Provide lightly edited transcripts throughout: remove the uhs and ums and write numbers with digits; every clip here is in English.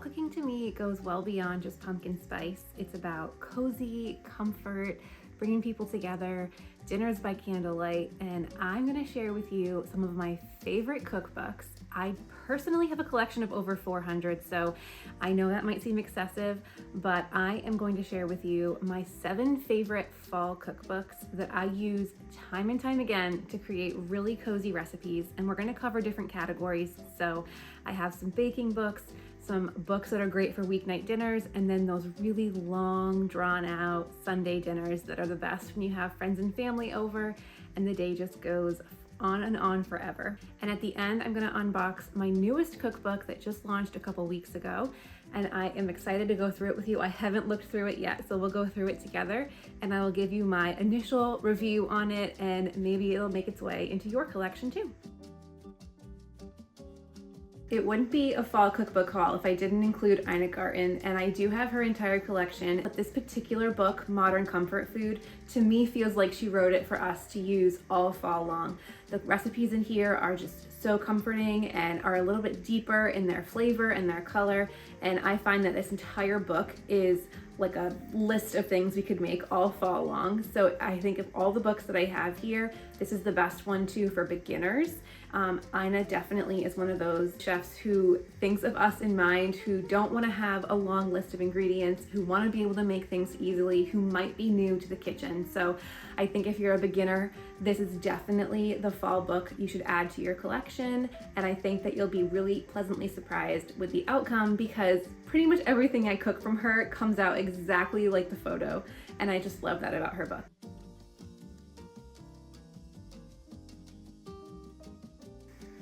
cooking to me goes well beyond just pumpkin spice. It's about cozy, comfort, bringing people together, dinners by candlelight, and I'm gonna share with you some of my favorite cookbooks. I personally have a collection of over 400, so I know that might seem excessive, but I am going to share with you my 7 favorite fall cookbooks that I use time and time again to create really cozy recipes, and we're gonna cover different categories. So I have some baking books, some books that are great for weeknight dinners, and then those really long, drawn out Sunday dinners that are the best when you have friends and family over and the day just goes on and on forever. And at the end, I'm gonna unbox my newest cookbook that just launched a couple weeks ago, and I am excited to go through it with you. I haven't looked through it yet, so we'll go through it together, and I will give you my initial review on it, and maybe it'll make its way into your collection too. It wouldn't be a fall cookbook haul if I didn't include Ina Garten, and I do have her entire collection, but this particular book, Modern Comfort Food, to me feels like she wrote it for us to use all fall long. The recipes in here are just so comforting and are a little bit deeper in their flavor and their color, and I find that this entire book is like a list of things we could make all fall long. So I think of all the books that I have here, this is the best one too for beginners. Ina definitely is one of those chefs who thinks of us in mind, who don't want to have a long list of ingredients, who want to be able to make things easily, who might be new to the kitchen. So I think if you're a beginner, this is definitely the fall book you should add to your collection. And I think that you'll be really pleasantly surprised with the outcome, because pretty much everything I cook from her comes out exactly like the photo. And I just love that about her book.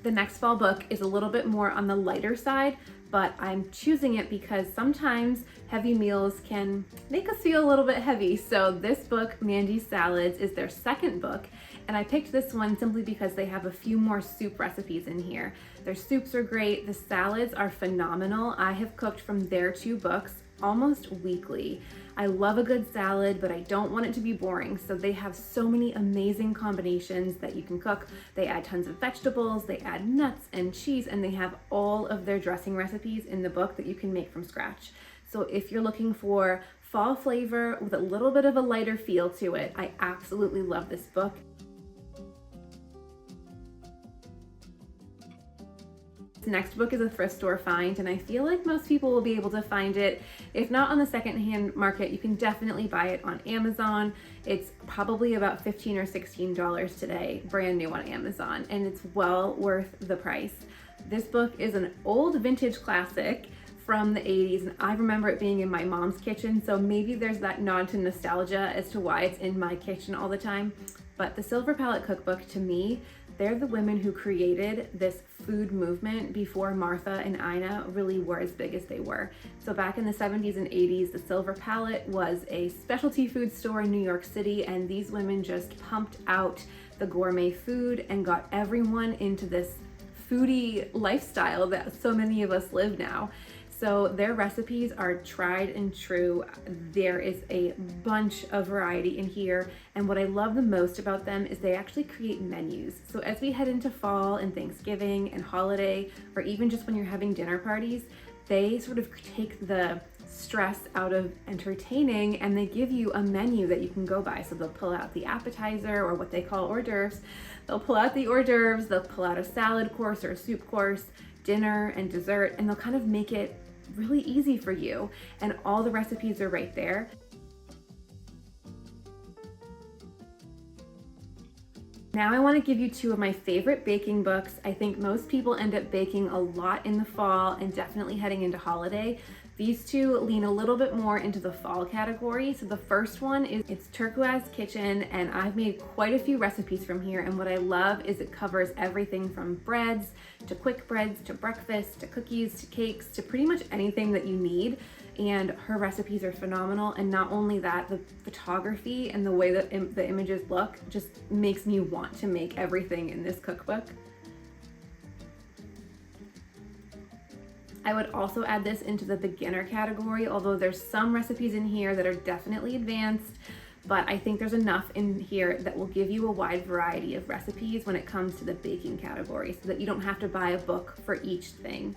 The next fall book is a little bit more on the lighter side, but I'm choosing it because sometimes heavy meals can make us feel a little bit heavy. So this book, Mandy's Salads, is their second book, and I picked this one simply because they have a few more soup recipes in here. Their soups are great, the salads are phenomenal. I have cooked from their 2 books almost weekly. I love a good salad, but I don't want it to be boring. So they have so many amazing combinations that you can cook. They add tons of vegetables, they add nuts and cheese, and they have all of their dressing recipes in the book that you can make from scratch. So if you're looking for fall flavor with a little bit of a lighter feel to it, I absolutely love this book. The next book is a thrift store find, and I feel like most people will be able to find it. If not on the secondhand market, you can definitely buy it on Amazon. It's probably about $15 or $16 today, brand new on Amazon, and it's well worth the price. This book is an old vintage classic from the 80s, and I remember it being in my mom's kitchen, so maybe there's that nod to nostalgia as to why it's in my kitchen all the time. But the Silver Palette Cookbook, to me, they're the women who created this food movement before Martha and Ina really were as big as they were. So back in the 70s and 80s, the Silver Palette was a specialty food store in New York City, and these women just pumped out the gourmet food and got everyone into this foodie lifestyle that so many of us live now. So their recipes are tried and true. There is a bunch of variety in here, and what I love the most about them is they actually create menus. So as we head into fall and Thanksgiving and holiday, or even just when you're having dinner parties, they sort of take the stress out of entertaining, and they give you a menu that you can go by. So they'll pull out the appetizer, or what they call hors d'oeuvres. They'll pull out the hors d'oeuvres, they'll pull out a salad course or a soup course, dinner and dessert, and they'll kind of make it really easy for you, and all the recipes are right there. Now I want to give you 2 of my favorite baking books. I think most people end up baking a lot in the fall and definitely heading into holiday. These 2 lean a little bit more into the fall category. So the first one is It's Turquoise Kitchen, and I've made quite a few recipes from here, and what I love is it covers everything from breads to quick breads to breakfast to cookies to cakes to pretty much anything that you need. And her recipes are phenomenal, and not only that, the photography and the way that the images look just makes me want to make everything in this cookbook. I would also add this into the beginner category, although there's some recipes in here that are definitely advanced, but I think there's enough in here that will give you a wide variety of recipes when it comes to the baking category, so that you don't have to buy a book for each thing.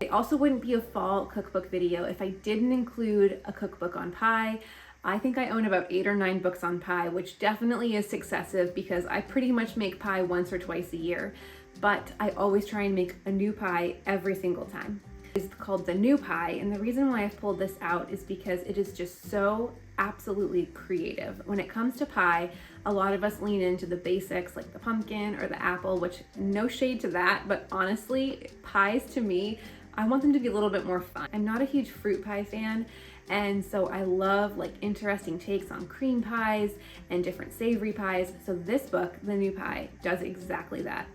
It also wouldn't be a fall cookbook video if I didn't include a cookbook on pie. I think I own about 8 or 9 books on pie, which definitely is successive because I pretty much make pie once or twice a year, but I always try and make a new pie every single time. It's called The New Pie, and the reason why I've pulled this out is because it is just so absolutely creative. When it comes to pie, a lot of us lean into the basics like the pumpkin or the apple, which no shade to that, but honestly, pies to me, I want them to be a little bit more fun. I'm not a huge fruit pie fan, and so I love like interesting takes on cream pies and different savory pies. So this book, The New Pie, does exactly that.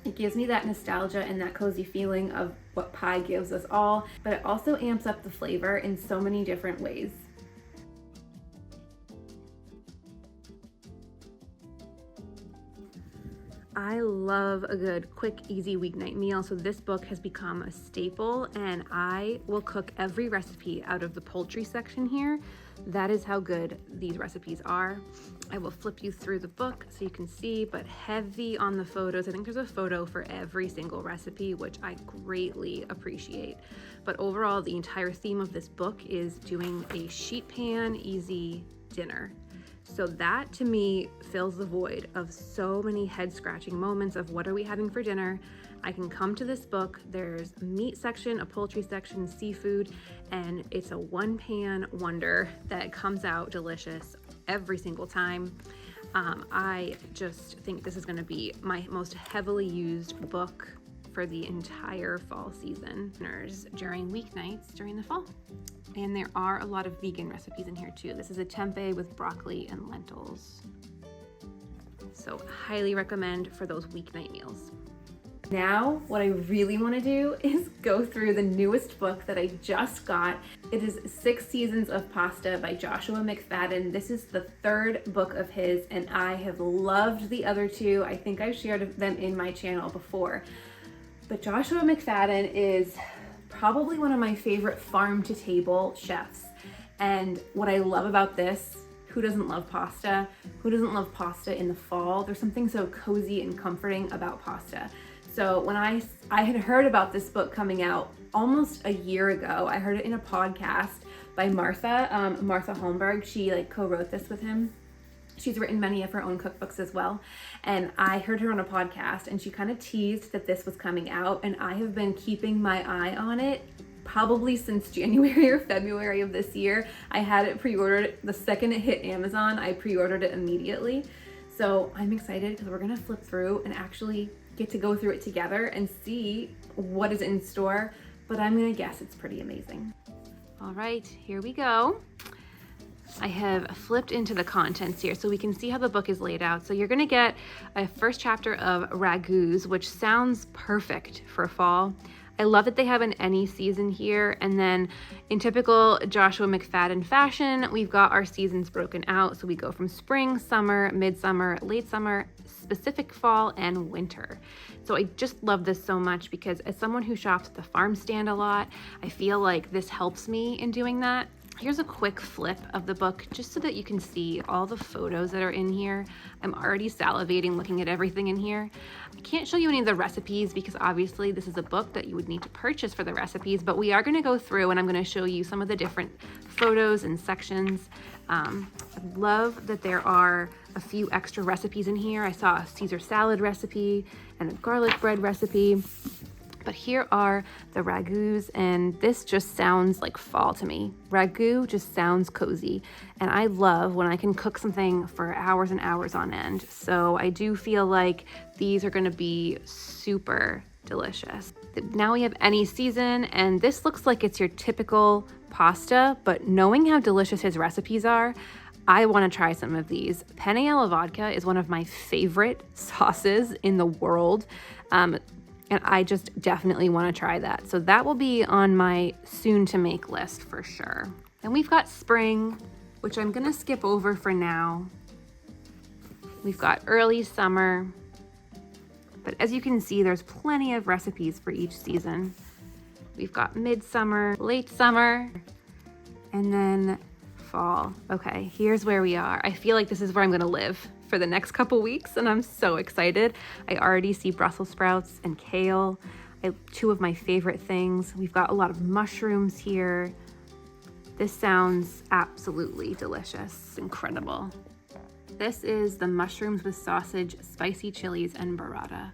It gives me that nostalgia and that cozy feeling of what pie gives us all, but it also amps up the flavor in so many different ways. I love a good, quick, easy weeknight meal, so this book has become a staple, and I will cook every recipe out of the poultry section here. That is how good these recipes are. I will flip you through the book so you can see, but heavy on the photos. I think there's a photo for every single recipe, which I greatly appreciate. But overall, the entire theme of this book is doing a sheet pan easy dinner. So that to me fills the void of so many head scratching moments of what are we having for dinner. I can come to this book, there's a meat section, a poultry section, seafood, and it's a one pan wonder that comes out delicious every single time. I just think this is going to be my most heavily used book for the entire fall season during weeknights during the fall. And there are a lot of vegan recipes in here too. This is a tempeh with broccoli and lentils. So highly recommend for those weeknight meals. Now, what I really want to do is go through the newest book that I just got. It is 6 Seasons of Pasta by Joshua McFadden. This is the 3rd book of his, and I have loved the other 2. I think I've shared them in my channel before. But Joshua McFadden is probably one of my favorite farm-to-table chefs. And what I love about this, who doesn't love pasta? Who doesn't love pasta in the fall? There's something so cozy and comforting about pasta. So when I had heard about this book coming out almost a year ago, I heard it in a podcast by Martha Holmberg. She co-wrote this with him. She's written many of her own cookbooks as well. And I heard her on a podcast and she kind of teased that this was coming out, and I have been keeping my eye on it probably since January or February of this year. I had it pre-ordered. The second it hit Amazon, I pre-ordered it immediately. So I'm excited because we're gonna flip through and actually get to go through it together and see what is in store, but I'm gonna guess it's pretty amazing. All right, here we go. I have flipped into the contents here so we can see how the book is laid out. So you're gonna get a first chapter of ragouts, which sounds perfect for fall. I love that they have an any season here. And then in typical Joshua McFadden fashion, we've got our seasons broken out. So we go from spring, summer, midsummer, late summer, specific fall, and winter. So I just love this so much because as someone who shops at the farm stand a lot, I feel like this helps me in doing that. Here's a quick flip of the book just so that you can see all the photos that are in here. I'm already salivating looking at everything in here. I can't show you any of the recipes because obviously this is a book that you would need to purchase for the recipes, but we are going to go through and I'm going to show you some of the different photos and sections. I love that there are a few extra recipes in here. I saw a Caesar salad recipe and a garlic bread recipe. But here are the ragouts, and this just sounds like fall to me. Ragout just sounds cozy, and I love when I can cook something for hours and hours on end. So I do feel like these are gonna be super delicious. Now we have any season, and this looks like it's your typical pasta, but knowing how delicious his recipes are, I want to try some of these. Penne alla vodka is one of my favorite sauces in the world. And I just definitely want to try that. So that will be on my soon to make list for sure. Then we've got spring, which I'm gonna skip over for now. We've got early summer, but as you can see, there's plenty of recipes for each season. We've got midsummer, late summer, and then fall. Okay, here's where we are. I feel like this is where I'm gonna live for the next couple weeks, and I'm so excited. I already see Brussels sprouts and kale, two of my favorite things. We've got a lot of mushrooms here. This sounds absolutely delicious, incredible. This is the mushrooms with sausage, spicy chilies, and burrata.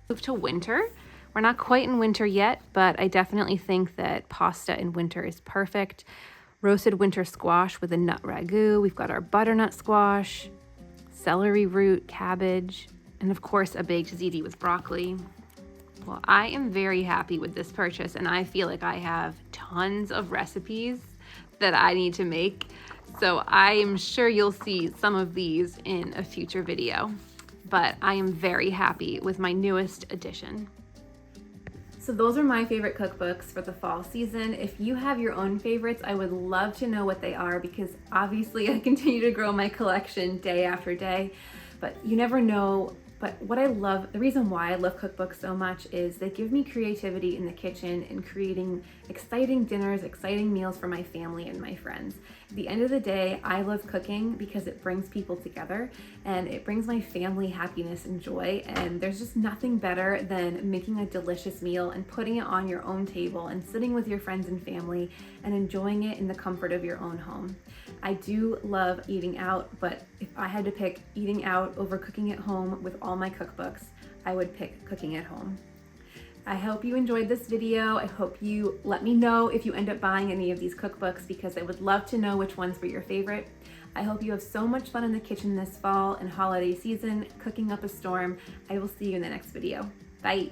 Move to winter. We're not quite in winter yet, but I definitely think that pasta in winter is perfect. Roasted winter squash with a nut ragu. We've got our butternut squash, celery root, cabbage, and of course a baked ziti with broccoli. Well, I am very happy with this purchase, and I feel like I have tons of recipes that I need to make. So I am sure you'll see some of these in a future video, but I am very happy with my newest addition. So those are my favorite cookbooks for the fall season. If you have your own favorites, I would love to know what they are, because obviously I continue to grow my collection day after day, but you never know. But what I love, the reason why I love cookbooks so much is they give me creativity in the kitchen and creating exciting dinners, exciting meals for my family and my friends. At the end of the day, I love cooking because it brings people together and it brings my family happiness and joy. And there's just nothing better than making a delicious meal and putting it on your own table and sitting with your friends and family and enjoying it in the comfort of your own home. I do love eating out, but if I had to pick eating out over cooking at home with all my cookbooks, I would pick cooking at home. I hope you enjoyed this video. I hope you let me know if you end up buying any of these cookbooks, because I would love to know which ones were your favorite. I hope you have so much fun in the kitchen this fall and holiday season, cooking up a storm. I will see you in the next video. Bye.